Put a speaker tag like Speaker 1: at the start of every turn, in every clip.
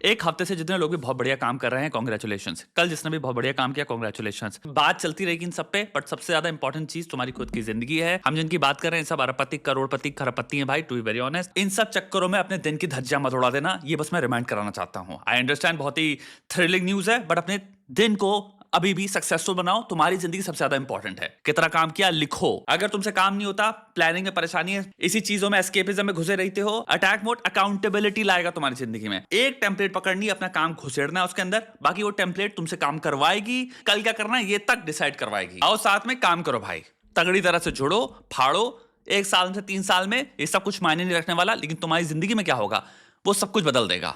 Speaker 1: एक हफ्ते से जितने लोग भी बहुत बढ़िया काम कर रहे हैं, कॉन्ग्रेचुलेशंस। कल जिसने भी बहुत बढ़िया काम किया, कॉन्ग्रेचुलेशंस। बात चलती रहेगी इन सब पे, बट सबसे ज्यादा इंपॉर्टेंट चीज तुम्हारी खुद की जिंदगी है। हम जिनकी बात कर रहे हैं सब अरबपति, करोड़पति, खरबपति हैं भाई, टू बी वेरी ऑनेस्ट। इन सब चक्करों में अपने दिन की धज्जियां मत उड़ा देना, ये बस मैं रिमाइंड कराना चाहता हूँ। आई अंडरस्टैंड बहुत ही थ्रिलिंग न्यूज है, बट अपने दिन को अभी भी सक्सेसफुल बनाओ। तुम्हारी जिंदगी सबसे ज्यादा इंपॉर्टेंट है। कितना काम किया लिखो। अगर तुमसे काम नहीं होता, प्लानिंग में परेशानी है, इसी चीजों में एस्केपिज्म में घुसे रहते हो, अटैक मोड अकाउंटेबिलिटी लाएगा तुम्हारी जिंदगी में। एक टेम्पलेट पकड़नी, अपना काम घुसेड़ना है उसके अंदर, बाकी वो टेम्पलेट तुमसे काम करवाएगी, कल क्या करना है ये तक डिसाइड करवाएगी। आओ साथ में काम करो भाई, तगड़ी तरह से जुड़ो, फाड़ो। 1 साल से 3 साल में ये सब कुछ मायने नहीं रखने वाला, लेकिन तुम्हारी जिंदगी में क्या होगा वो सब कुछ बदल देगा।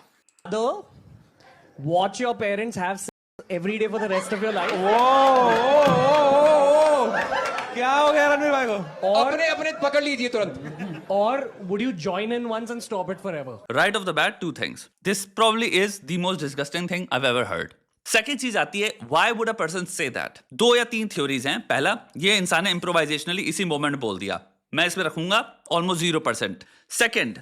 Speaker 2: Watch your parents have every day for the rest of your life.
Speaker 3: क्या हो गया रणवीर भाई को?
Speaker 4: अपने अपने पकड़ लीजिए तुरंत।
Speaker 2: Or would you join in once and stop it forever?
Speaker 1: Right off the bat, 2 things. This probably is the most disgusting thing I've ever heard. Second चीज आती है, why would a person say that? 2 या 3 theories हैं। पहला, ये इंसान ने इम्प्रोवाइजेशनली इसी मोमेंट बोल दिया, मैं इसमें रखूंगा ऑलमोस्ट 0%। सेकेंड,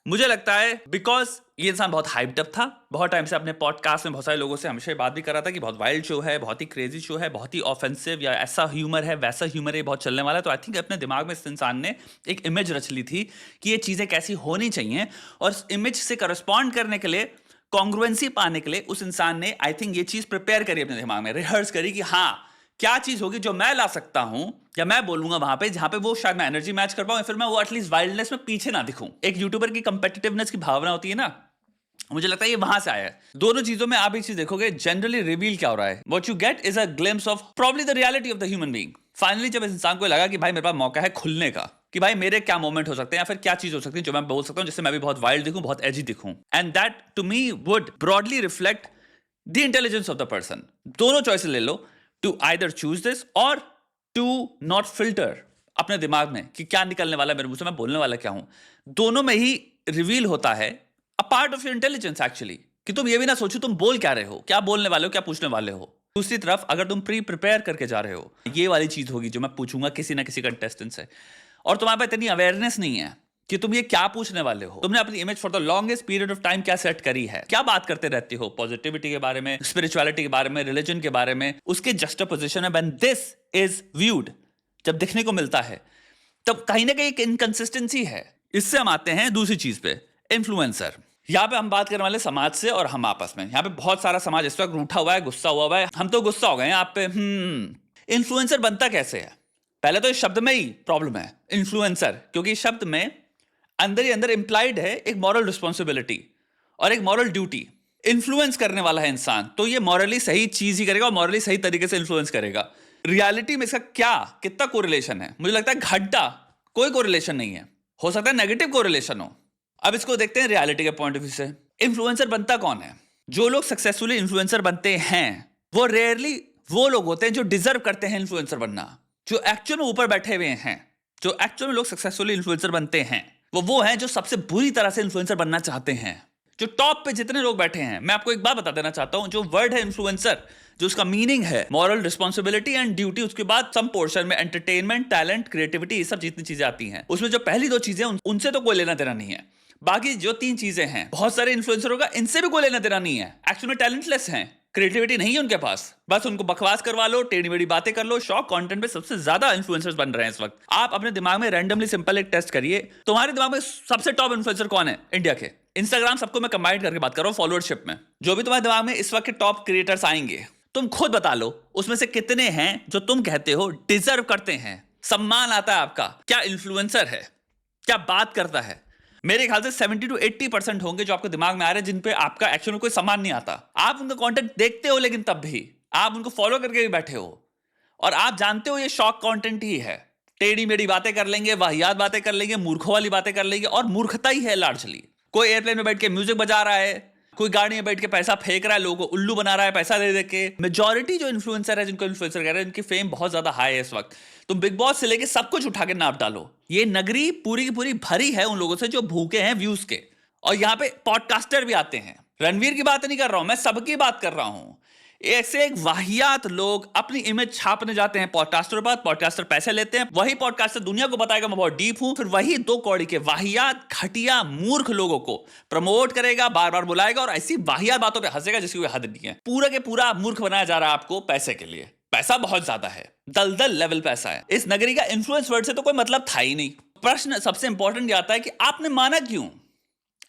Speaker 1: मुझे लगता है बिकॉज ये इंसान बहुत हाइप्ड अप था, बहुत टाइम से अपने पॉडकास्ट में बहुत सारे लोगों से हमेशा बात भी कर रहा था कि बहुत वाइल्ड शो है, बहुत ही क्रेजी शो है, बहुत ही ऑफेंसिव या ऐसा ह्यूमर है, वैसा ह्यूमर है, बहुत चलने वाला है। तो आई थिंक अपने दिमाग में इस इंसान ने एक इमेज रच ली थी कि ये चीज़ें कैसी होनी चाहिए, और इस इमेज से करस्पॉन्ड करने के लिए, कॉन्ग्रुएंसी पाने के लिए उस इंसान ने आई थिंक ये चीज़ प्रिपेयर करी अपने दिमाग में, रिहर्स करी कि हाँ क्या चीज होगी जो मैं ला सकता हूं या मैं बोलूंगा वहां पे, जहां पे वो शायद मैं एनर्जी मैच कर पाऊं, फिर मैं वो एटलीस्ट वाइल्डनेस में पीछे ना दिखूं। एक यूट्यूबर की कंपेटिटिवनेस की भावना होती है ना, मुझे लगता है ये वहां से आया है। दोनों चीजों में आप एक चीज देखोगे, जनरली रिवील क्या हो रहा है, what you get is a glimpse of probably the reality of the human being. Finally जब इस इंसान को लगा कि भाई मेरे पास मौका है खुलने का, कि भाई मेरे क्या मोमेंट हो सकते हैं या फिर क्या चीज हो सकती है जो मैं बोल सकता हूं जिससे मैं भी बहुत वाइल्ड दिखूं, बहुत एजी दिखूं, and that to me would broadly reflect the intelligence of the person. दोनों चॉइसेस ले लो, to either choose this or to not filter अपने दिमाग में कि क्या निकलने वाला है मेरे मुंह से, मैं बोलने वाला क्या हूं। दोनों में ही रिवील होता है a part of your intelligence actually, कि तुम ये भी ना सोचो तुम बोल क्या रहे हो, क्या बोलने वाले हो, क्या पूछने वाले हो। दूसरी तरफ अगर तुम प्रिपेयर करके जा रहे हो, ये वाली चीज होगी जो मैं पूछूंगा किसी ना किसी कंटेस्टेंट से, और तुम्हारे पास इतनी अवेयरनेस नहीं है कि तुम ये क्या पूछने वाले हो, तुमने अपनी image for the longest period of time क्या सेट करी है, क्या बात करते रहते हो पॉजिटिविटी के बारे में, स्पिरिचुअलिटी के बारे में, रिलीजन के बारे में, उसके जस्टिफिकेशन है। व्हेन दिस इज व्यूड, जब देखने को मिलता है तब कहीं ना कहीं एक इनकंसिस्टेंसी है। इससे हम आते हैं दूसरी चीज पे, इन्फ्लुएंसर। यहाँ पे हम बात करने वाले समाज से और हम आपस में। यहाँ पे बहुत सारा समाज इस वक्त रूठा हुआ है, गुस्सा हुआ है, हम तो गुस्सा हो गए हैं आप पे। इन्फ्लुएंसर बनता कैसे है? पहले तो इस शब्द में ही प्रॉब्लम है, इन्फ्लुएंसर, क्योंकि इस शब्द में अंदर ही अंदर इंप्लाइड है एक मॉरल रिस्पॉन्सिबिलिटी और एक मॉरल ड्यूटी। इन्फ्लुएंस करने वाला है इंसान, तो ये मॉरली सही चीज ही करेगा और मॉरली सही तरीके से इन्फ्लुएंस करेगा। रियलिटी में इसका कितना कोरिलेशन है? मुझे लगता है घंटा कोई कोरिलेशन नहीं है, हो सकता है नेगेटिव कोरिलेशन हो। अब इसको देखते हैं रियलिटी के पॉइंट ऑफ व्यू से। इन्फ्लुएंसर बनता कौन है? जो लोग सक्सेसफुली इन्फ्लुएंसर बनते हैं वो रेयरली वो लोग होते हैं जो डिजर्व करते हैं इन्फ्लुएंसर बनना, जो एक्चुअल में ऊपर बैठे हुए हैं। जो एक्चुअल में लोग सक्सेसफुली इन्फ्लुएंसर बनते हैं वो हैं जो सबसे बुरी तरह से इन्फ्लुएंसर बनना चाहते हैं। जो टॉप पे जितने लोग बैठे हैं, मैं आपको एक बात बता देना चाहता हूं, जो वर्ड है इन्फ्लुएंसर, जो उसका मीनिंग है मॉरल रिस्पॉन्सिबिलिटी एंड ड्यूटी, उसके बाद सम पोर्शन में एंटरटेनमेंट, टैलेंट, क्रिएटिविटी, ये सब जितनी चीजें आती हैं, उसमें जो पहली 2 चीजें उनसे तो कोई लेना देना नहीं है। बाकी जो 3 चीजें हैं, बहुत सारे इन्फ्लुएंसरों का इनसे भी कोई लेना देना नहीं है। एक्चुअली में टैलेंटलेस हैं, क्रिएटिविटी नहीं है उनके पास, बस उनको बकवास करवा लो, टेढ़ी मेढ़ी बातें कर लो। शॉर्ट कंटेंट पे सबसे ज्यादा इन्फ्लुएंसर्स बन रहे हैं इस वक्त। आप अपने दिमाग में रैंडमली सिंपल एक टेस्ट करिए, तुम्हारे दिमाग में सबसे टॉप इन्फ्लुएंसर कौन है इंडिया के? इंस्टाग्राम सबको मैं कंबाइन करके बात कर रहा हूं फॉलोअरशिप में। जो भी तुम्हारे दिमाग में इस वक्त के टॉप क्रिएटर्स आएंगे, तुम खुद बता लो उसमें से कितने हैं जो तुम कहते हो डिजर्व करते हैं, सम्मान आता है आपका। क्या इन्फ्लुएंसर है? क्या बात करता है? मेरे ख्याल से 70 to 80% होंगे जो आपके दिमाग में आ रहे हैं जिन पे आपका एक्चुअल में कोई सम्मान नहीं आता। आप उनका कंटेंट देखते हो, लेकिन तब भी आप उनको फॉलो करके भी बैठे हो और आप जानते हो ये शॉक कंटेंट ही है। टेढ़ी मेढ़ी बातें कर लेंगे, वाहियात बातें कर लेंगे, मूर्खों वाली बातें कर लेंगे, और मूर्खता ही है लार्जली। कोई एयरप्लेन में बैठ के म्यूजिक बजा रहा है, कोई गाड़ी में बैठ के पैसा फेंक रहा है, लोगों को उल्लू बना रहा है पैसा दे दे के। मेजॉरिटी जो इन्फ्लुएंसर है, जिनको इन्फ्लुएंसर कह रहे हैं, उनकी फेम बहुत ज्यादा हाई है इस वक्त। तुम बिग बॉस से लेके सब कुछ उठा के नाप डालो, ये नगरी पूरी की पूरी भरी है उन लोगों से जो भूखे हैं व्यूज के। और यहाँ पे पॉडकास्टर भी आते हैं। रणवीर की बात नहीं कर रहा हूं मैं, सबकी बात कर रहा हूं। ऐसे एक वाहियात लोग अपनी इमेज छापने जाते हैं पॉडकास्टर पर, पॉडकास्टर पैसे लेते हैं, वही पॉडकास्टर दुनिया को बताएगा मैं बहुत डीप हूं, फिर वही 2 कौड़ी के वाहियात घटिया मूर्ख लोगों को प्रमोट करेगा, बार बार बुलाएगा और ऐसी वाहियात बातों पे हंसेगा जिसकी कोई हद नहीं है। पूरा के पूरा मूर्ख बनाया जा रहा है आपको पैसे के लिए। पैसा बहुत ज्यादा है, दलदल लेवल पैसा है। इस नगरी का इन्फ्लुएंस वर्ड से तो कोई मतलब था ही नहीं। प्रश्न सबसे इंपॉर्टेंट ये आता है कि आपने माना क्यों?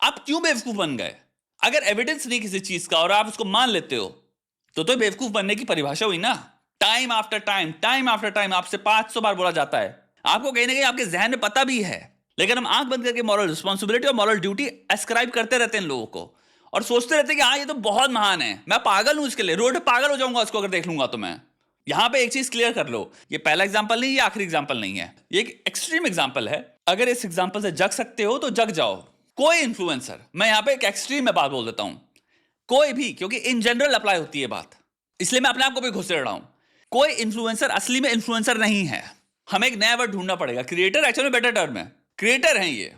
Speaker 1: आप क्यों बेवकूफ बन गए? अगर एविडेंस नहीं किसी चीज का और आप उसको मान लेते हो तो बेवकूफ बनने की परिभाषा हुई ना। टाइम आफ्टर टाइम आपसे 500 बार बोला जाता है, आपको कहीं ना कहीं आपके जहन में पता भी है, लेकिन हम आंख बंद करके मॉरल रिस्पॉन्सिबिलिटी और मॉरल ड्यूटी एस्क्राइब करते रहते हैं लोगों को और सोचते रहते हैं कि हाँ ये तो बहुत महान है, मैं पागल हूं इसके लिए, रोड पे पागल हो जाऊंगा उसको अगर देख लूंगा तो मैं। यहां पे एक चीज क्लियर कर लो, ये पहला एग्जांपल नहीं, ये आखिरी एग्जांपल नहीं है, ये एक एक्सट्रीम एग्जांपल है। अगर इस एग्जांपल से जग सकते हो तो जग जाओ। कोई इन्फ्लुएंसर, मैं यहां पे एक एक्सट्रीम में बात बोल देता हूं, कोई भी, क्योंकि इन जनरल अप्लाई होती है बात, इसलिए मैं अपने आप को भी घुसेड़ रहा हूं। कोई इन्फ्लुएंसर असली में इन्फ्लुएंसर नहीं है। हमें एक नया वर्ड ढूंढना पड़ेगा। क्रिएटर एक्चुअली बेटर टर्म है। क्रिएटर हैं, ये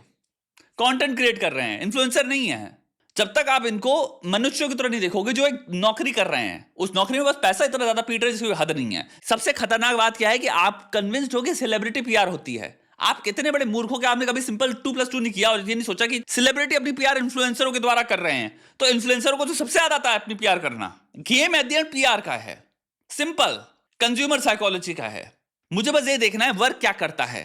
Speaker 1: कंटेंट क्रिएट कर रहे हैं, इन्फ्लुएंसर नहीं है। जब तक आप इनको मनुष्यों की तरह नहीं देखोगे जो एक नौकरी कर रहे हैं, उस नौकरी में बस पैसा इतना ज्यादा पीट रहे हैं जिसकी हद नहीं है। सबसे खतरनाक बात क्या है कि आप कन्विंस्ड हो कि सेलिब्रिटी पीआर होती है। आप कितने बड़े मूर्ख हो कि आपने कभी सिंपल 2+2 नहीं किया और ये नहीं सोचा कि सेलिब्रिटी अपनी पीआर इन्फ्लुएंसरों के द्वारा कर रहे हैं। तो इन्फ्लुएंसरों को तो सबसे ज्यादा आता है अपनी पीआर करना। Game at the end PR का है, सिंपल कंज्यूमर साइकोलॉजी का है। मुझे बस ये देखना है वर्क क्या करता है।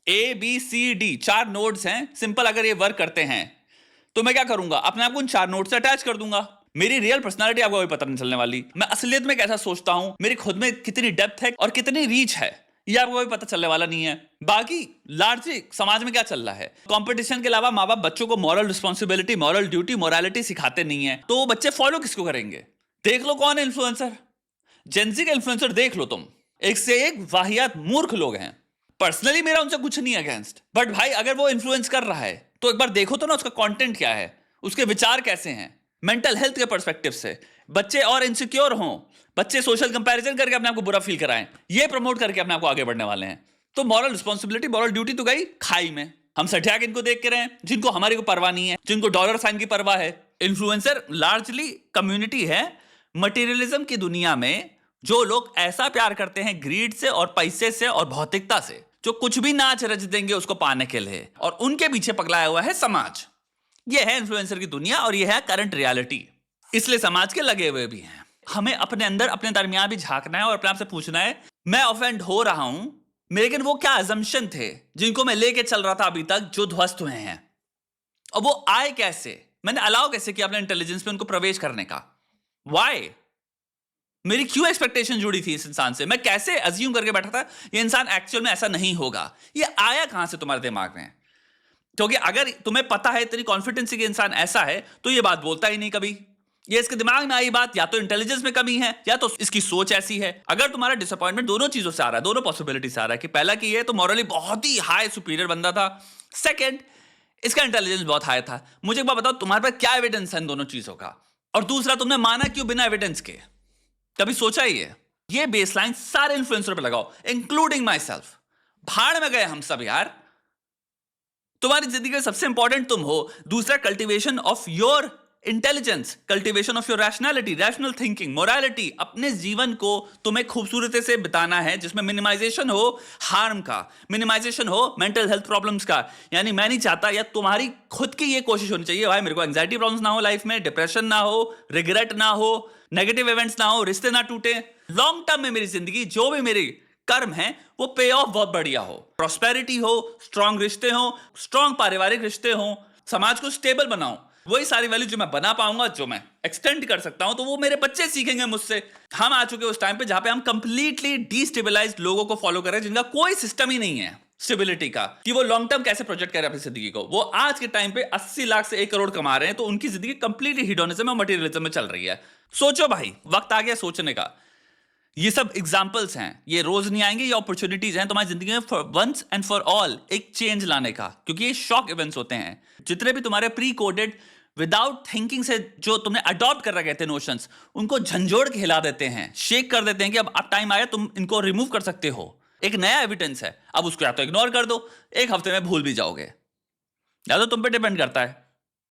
Speaker 1: ABCD 4 नोड्स हैं, सिंपल। अगर ये वर्क करते हैं तो मैं क्या करूंगा, अपने आप को उन 4 नोड से अटैच कर दूंगा। मेरी रियल पर्सनालिटी आपको कोई पता नहीं चलने वाली। मैं असलियत में कैसा सोचता हूं, मेरी खुद में कितनी डेप्थ है और कितनी रीच है, ये आपको कोई पता चलने वाला नहीं है। बाकी लार्जली समाज में क्या चल रहा है, कंपटीशन के अलावा माँ बाप बच्चों को moral responsibility, moral duty, morality सिखाते नहीं है, तो वो बच्चे फॉलो किसको करेंगे? देख लो कौन है इन्फ्लुएंसर, जेंजी का इन्फ्लुएंसर देख लो तुम, एक से एक वाहियात मूर्ख लोग हैं। पर्सनली मेरा उनसे कुछ नहीं अगेंस्ट, बट भाई अगर वो इन्फ्लुएंस कर रहा है तो एक बार देखो तो ना उसका कंटेंट क्या है, उसके विचार कैसे हैं, मेंटल हेल्थ के पर्सपेक्टिव से। बच्चे और इनसिक्योर हों, बच्चे सोशल कंपैरिजन करके अपने आप को बुरा फील कराएं, ये प्रमोट करके अपने आप को आगे बढ़ने वाले हैं। तो मॉरल रिस्पॉन्सिबिलिटी, मॉरल ड्यूटी तो गई खाई में। हम सठिया इनको देख के रहे हैं जिनको हमारी को परवाह नहीं है, जिनको डॉलर साइन की परवाह है। इन्फ्लुएंसर लार्जली कम्युनिटी है मटेरियलिज्म की दुनिया में, जो लोग ऐसा प्यार करते हैं ग्रीड से और पैसे से और भौतिकता से, जो कुछ भी नाच रच देंगे उसको पाने के लिए, और उनके पीछे पगलाया हुआ है समाज। यह है इन्फ्लुएंसर की दुनिया और यह है करंट रियलिटी। इसलिए समाज के लगे हुए भी हैं। हमें अपने अंदर, अपने दरमियान भी झांकना है और अपने आप से पूछना है, मैं ऑफेंड हो रहा हूं, लेकिन वो क्या अजम्पशन थे जिनको मैं लेके चल रहा था अभी तक, जो ध्वस्त हुए हैं, और वो आए कैसे? मैंने अलाउ कैसे किया अपने इंटेलिजेंस में उनको प्रवेश करने का? वाई? मेरी क्यों एक्सपेक्टेशन जुड़ी थी इस इंसान से? मैं कैसे अज्यूम करके बैठा था ये इंसान एक्चुअल में ऐसा नहीं होगा? ये आया कहां से तुम्हारे दिमाग में? क्योंकि अगर तुम्हें पता है, तेरी कॉन्फिडेंस कि इंसान ऐसा है, तो ये बात बोलता ही नहीं कभी। ये इसके दिमाग में आई बात, या तो इंटेलिजेंस में कमी है या तो इसकी सोच ऐसी है। अगर तुम्हारा डिसअपॉइंटमेंट दोनों चीजों से आ रहा है, दोनों पॉसिबिलिटी से आ रहा है कि पहला कि ये तो मॉरली बहुत ही हाई सुपीरियर बंदा था, सेकंड इसका इंटेलिजेंस बहुत हाई था। मुझे एक बात बताओ, तुम्हारे पास क्या एविडेंस है इन दोनों चीजों का? और दूसरा, तुमने माना क्यों बिना एविडेंस के? कभी सोचा ही है? ये बेसलाइन सारे इन्फ्लुएंसर पे लगाओ, इंक्लूडिंग माई सेल्फ। भाड़ में गए हम सब यार। तुम्हारी जिंदगी में सबसे इंपॉर्टेंट तुम हो। दूसरा, cultivation of your intelligence, cultivation of your rationality, rational thinking, morality. अपने जीवन को तुम्हें खूबसूरती से बिताना है, जिसमें मिनिमाइजेशन हो हार्म का, मिनिमाइजेशन हो मेंटल हेल्थ प्रॉब्लम्स का। यानी मैं नहीं चाहता, या तुम्हारी खुद की ये कोशिश होनी चाहिए, भाई मेरे को एंजाइटी प्रॉब्लम्स ना हो लाइफ में, डिप्रेशन ना हो, रिग्रेट ना हो, नेगेटिव इवेंट्स ना हो, रिश्ते ना टूटे। लॉन्ग टर्म में मेरी जिंदगी, जो भी मेरी कर्म है, वो पे ऑफ बहुत बढ़िया हो, प्रॉस्पेरिटी हो, स्ट्रांग रिश्ते हो, स्ट्रांग पारिवारिक रिश्ते हो, समाज को स्टेबल बनाओ। वही सारी वैल्यू जो मैं बना पाऊंगा, जो मैं एक्सटेंड कर सकता हूं, तो वो मेरे बच्चे सीखेंगे मुझसे। हम आ चुके उस टाइम पे जहां पे हम कंप्लीटली डिस्टेबलाइज्ड लोगों को फॉलो कर रहे हैं, जिनका कोई सिस्टम ही नहीं है स्टेबिलिटी का, कि वो लॉन्ग टर्म कैसे प्रोजेक्ट करें अपनी जिंदगी को। वो आज के टाइम पे 80 लाख से 1 करोड़ कमा रहे हैं, तो उनकी जिंदगी कंप्लीटली हिडोनिज्म और मटेरियलिज्म में चल रही है। सोचो भाई, वक्त आ गया सोचने का। ये सब एग्जाम्पल्स हैं, ये रोज नहीं आएंगे, ये अपॉर्चुनिटीज हैं तुम्हारी जिंदगी में वंस एंड फॉर ऑल एक चेंज लाने का, क्योंकि ये शॉक इवेंट्स होते हैं। जितने भी तुम्हारे प्री कोडेड विदाउट थिंकिंग से जो तुमने अडॉप्ट कर रखे थे नोशंस, उनको झंझोड़ के हिला देते हैं, शेक कर देते हैं कि अब टाइम आया, तुम इनको रिमूव कर सकते हो। एक नया एविडेंस है, अब उसको या तो इग्नोर कर दो, एक हफ्ते में भूल भी जाओगे, या तो तुम पे डिपेंड करता है।